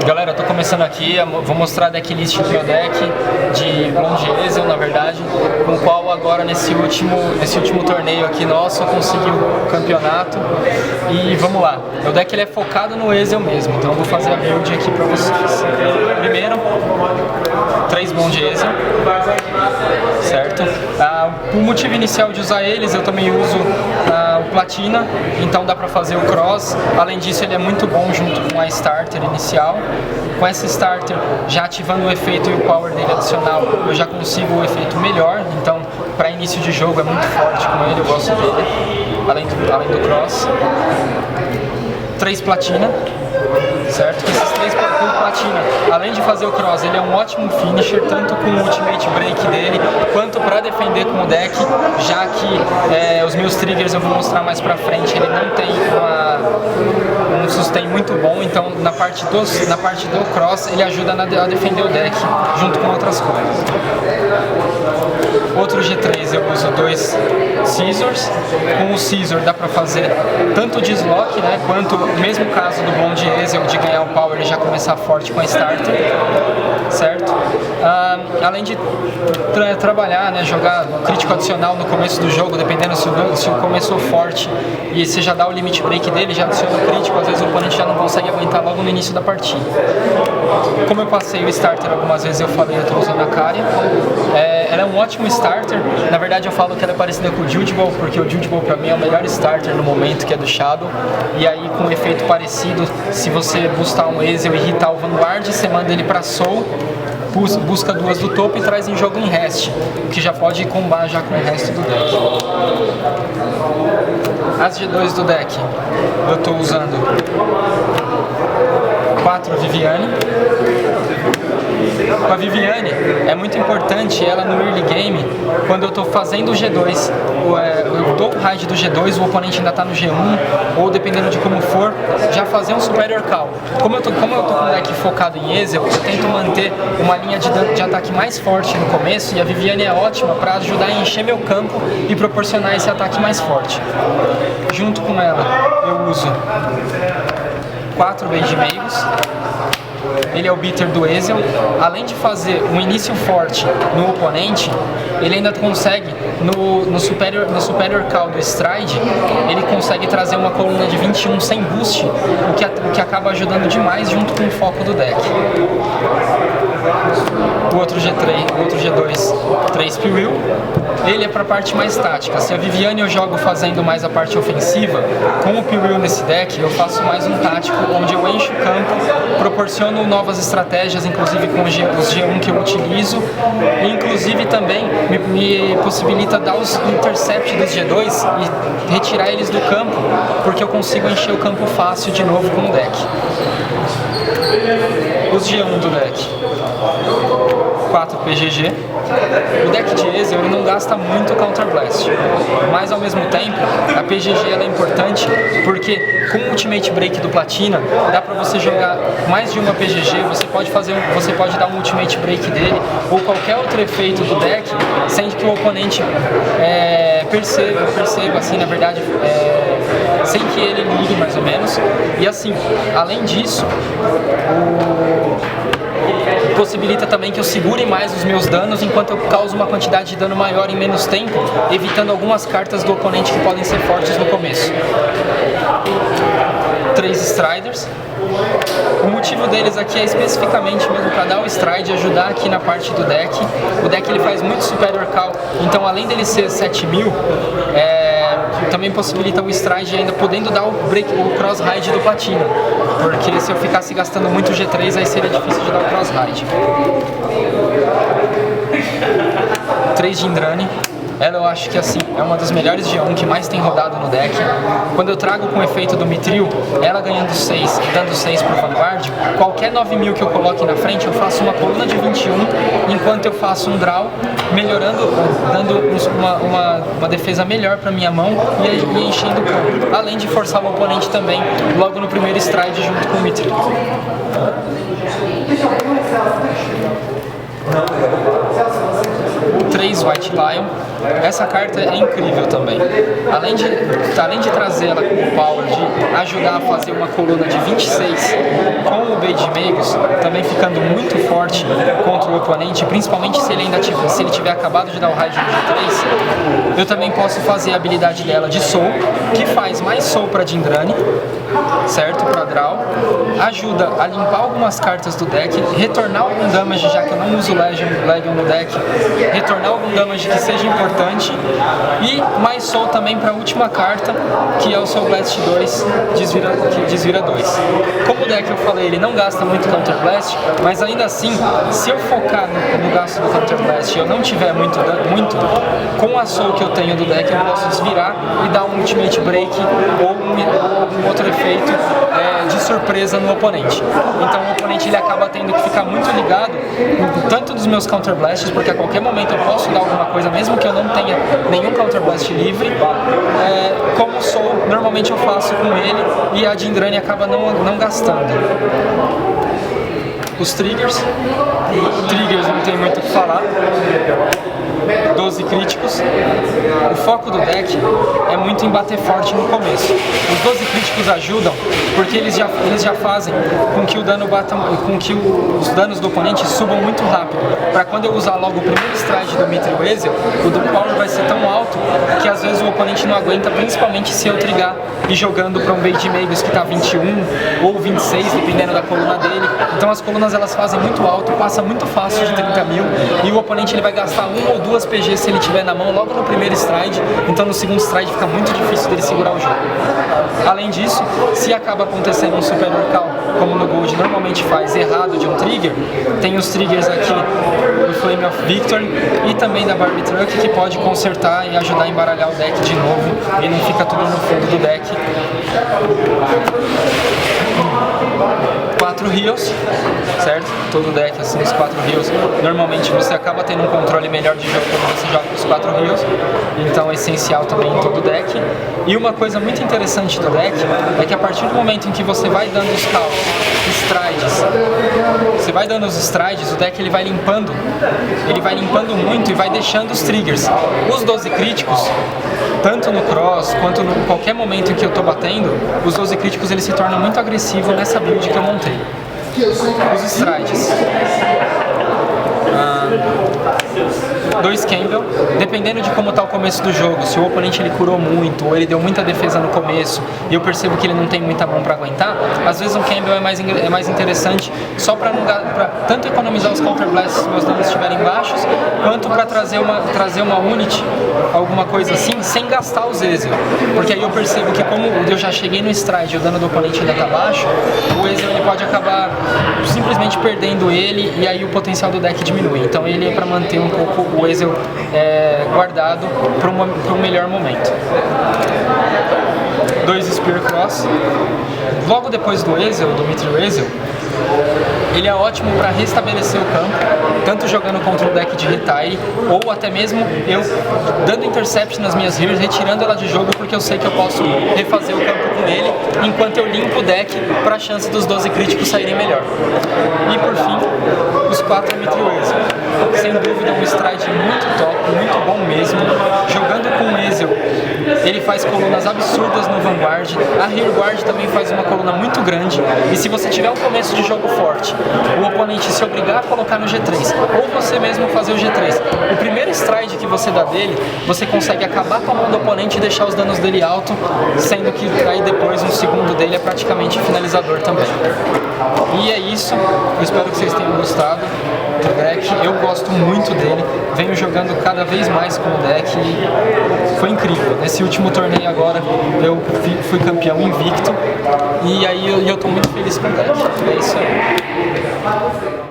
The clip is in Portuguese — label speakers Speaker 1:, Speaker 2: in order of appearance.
Speaker 1: Galera, eu tô começando aqui, vou mostrar a decklist do meu deck de Blonde Ezel, na verdade, com o qual agora nesse último torneio aqui nosso eu consegui o campeonato. E vamos lá, meu deck ele é focado no Ezel mesmo, então eu vou fazer a build aqui pra vocês. Primeiro, 3 Blonde Ezel, certo? O motivo inicial de usar eles, eu também uso o Platina, então dá pra fazer o Cross. Além disso, ele é muito bom junto com a Starter inicial. Com essa Starter, já ativando o efeito e o power dele adicional, eu já consigo o efeito melhor, então para início de jogo é muito forte com ele, eu gosto dele, além do Cross. 3 Platina, certo? Que esses 3 Platina, além de fazer o Cross, ele é um ótimo finisher, tanto com o Ultimate Break dele, quanto para defender com o deck, já que os meus triggers eu vou mostrar mais pra frente, ele não tem um sustain muito bom, então na parte do Cross ele ajuda a defender o deck, junto com outras coisas. Outro G3 eu uso 2 Scissors, com o Scissor dá pra fazer tanto o deslock, né, quanto o mesmo caso do Blonde Ezel, de ganhar o power e já começar forte com a Starter, certo? Além de trabalhar, né, jogar crítico adicional no começo do jogo, dependendo se o começou forte e você já dá o limit break dele, já adiciona o crítico, às vezes o oponente já não consegue aguentar logo no início da partida. Como eu passei o Starter algumas vezes, eu falei, eu estou usando a Caria. Ela é um ótimo Starter, na verdade eu falo que ela é parecida com o Judgeball, porque o Judgeball pra mim é o melhor Starter no momento, que é do Shadow, e aí com um efeito parecido, se você boostar um Ezel e irritar o Vanguard, você manda ele pra Soul, busca 2 do topo e traz em jogo em rest, o que já pode combar já com o resto do deck. As G2 do deck, eu estou usando 4 Viviane. Com a Viviane é muito importante ela no early game, quando eu estou fazendo o G2, eu dou o raid do G2, o oponente ainda está no G1, ou dependendo de como for, já fazer um Superior Call. Como eu tô com um deck focado em Ezel, eu tento manter uma linha de ataque mais forte no começo, e a Viviane é ótima para ajudar a encher meu campo e proporcionar esse ataque mais forte. Junto com ela, eu uso 4 Beige Meios. Ele é o beater do Ezel. Além de fazer um início forte no oponente, ele ainda consegue, no Superior Call do Stride, ele consegue trazer uma coluna de 21 sem boost, o que acaba ajudando demais junto com o foco do deck. O outro G2, 3 Piril. Ele é para a parte mais tática. Se a Viviane eu jogo fazendo mais a parte ofensiva, com o Piril nesse deck eu faço mais um tático, onde eu encho o campo, proporciono novas estratégias, inclusive com os G1 que eu utilizo, e inclusive também me possibilita dar os intercept dos G2 e retirar eles do campo, porque eu consigo encher o campo fácil de novo com o deck. Os G1 do deck, 4 PGG. O deck de Ezel ele não gasta muito Counter Blast, mas ao mesmo tempo a PGG ela é importante porque com o Ultimate Break do Platina dá pra você jogar mais de uma PGG, você pode dar um Ultimate Break dele ou qualquer outro efeito do deck, sendo que o oponente perceba assim, na verdade, sem que ele ligue mais ou menos. E assim, além disso, possibilita também que eu segure mais os meus danos enquanto eu causo uma quantidade de dano maior em menos tempo, evitando algumas cartas do oponente que podem ser fortes no começo. 3 Striders. O motivo deles aqui é especificamente mesmo para dar o stride e ajudar aqui na parte do deck. O deck ele faz muito Superior Call, então além dele ser 7000, também possibilita o stride ainda podendo dar o cross raid do Platina, porque se eu ficasse gastando muito G3 aí seria difícil de dar o cross raid. 3 de Indrani. Ela eu acho que assim, é uma das melhores G1 que mais tem rodado no deck. Quando eu trago com o efeito do Mithril, ela ganhando 6 e dando 6 pro Vanguard, qualquer 9000 que eu coloque na frente, eu faço uma coluna de 21, enquanto eu faço um draw, melhorando, dando uma defesa melhor pra minha mão e enchendo o campo. Além de forçar o oponente também, logo no primeiro stride junto com o Mithril. 3 White Lion. essa carta é incrível também. Além de trazer ela com o power de ajudar a fazer uma coluna de 26 com o Bade Magus, também ficando muito forte contra o oponente, principalmente se ele tiver acabado de dar o raid de 3, eu também posso fazer a habilidade dela de Soul, que faz mais Soul para Jindrani, certo? Para draw, ajuda a limpar algumas cartas do deck, retornar algum damage, já que eu não uso Legion no deck, retornar algum damage que seja importante, e mais Soul também para a última carta, que é o Soul Blast 2, que desvira 2. Como o deck, eu falei, ele não gasta muito Counter Blast, mas ainda assim, se eu focar no gasto do Counter Blast e eu não tiver muito, com a Soul que eu tenho do deck, eu posso desvirar e dar um Ultimate Break ou algum outro efeito de surpresa no oponente. Então o oponente ele acaba tendo que ficar muito ligado tanto dos meus Counter Blasts, porque a qualquer momento eu posso dar alguma coisa, mesmo que eu não tenha nenhum Counter Blast livre, como Soul, normalmente eu faço com ele e a Jindrani acaba não gastando. Os triggers não tem muito o que falar. 12 críticos. O foco do deck é muito em bater forte no começo. Os 12 críticos ajudam porque eles já fazem com que os danos do oponente subam muito rápido. Para quando eu usar logo o primeiro stride do Mithril Ezreal, o do power vai ser tão alto que às vezes o oponente não aguenta, principalmente se eu trigar e jogando para um Bade Magus que está 21 ou 26, dependendo da coluna dele. Então as colunas elas fazem muito alto, passa muito fácil de 30 mil e o oponente ele vai gastar 1 ou 2 PG se ele tiver na mão logo no primeiro stride, então no segundo stride fica muito difícil dele segurar o jogo. Além disso, se acaba acontecendo um Superior Call, como no Gold normalmente faz, errado de um trigger, tem os triggers aqui do Flame of Victory e também da Barbie Truck, que pode consertar e ajudar a embaralhar o deck de novo e não fica tudo no fundo do deck. 4 heals, certo? Todo deck, assim, os 4 heals. Normalmente você acaba tendo um controle melhor de jogo quando você joga com os 4 heals, então é essencial também em todo deck. E uma coisa muito interessante do deck é que a partir do momento em que você vai dando os calls, strides, você vai dando os strides, o deck ele vai limpando muito e vai deixando os triggers. Os 12 críticos, tanto no cross quanto em qualquer momento em que eu tô batendo, os 12 críticos eles se tornam muito agressivos nessa build que eu montei. Os strides. 2 Campbell, dependendo de como está o começo do jogo, se o oponente ele curou muito ou ele deu muita defesa no começo e eu percebo que ele não tem muita mão para aguentar, às vezes um Campbell é mais interessante só para tanto economizar os Counter Blasts se meus danos estiverem baixos, quanto para trazer uma unity, alguma coisa assim, sem gastar os Ezreal, porque aí eu percebo que como eu já cheguei no stride e o dano do oponente ainda está baixo, o Ezreal ele pode acabar simplesmente perdendo ele e aí o potencial do deck diminui, então ele é para manter um pouco o Ezreal guardado para um melhor momento. 2 Spear Cross. Logo depois do Ezreal, do Mithril Ezreal, ele é ótimo para restabelecer o campo, tanto jogando contra o deck de retire, ou até mesmo eu dando intercept nas minhas heroes, retirando ela de jogo, porque eu sei que eu posso refazer o campo com ele, enquanto eu limpo o deck para a chance dos 12 críticos saírem melhor. E por fim, os 4 Mithril Ezreal. Sem dúvida um stride muito top, muito bom mesmo. Jogando com o Ezreal, ele faz colunas absurdas no Vanguard, a Rearguard também faz uma coluna muito grande, e se você tiver um começo de jogo forte, o oponente se obrigar a colocar no G3, ou você mesmo fazer o G3, o primeiro stride que você dá dele, você consegue acabar com a mão do oponente e deixar os danos dele alto, sendo que aí depois um segundo dele é praticamente finalizador também. E é isso, eu espero que vocês tenham gostado do deck, eu gosto muito dele, venho jogando cada vez mais com o deck e foi incrível. Nesse último torneio agora eu fui campeão invicto e aí eu tô muito feliz com o deck, é isso aí.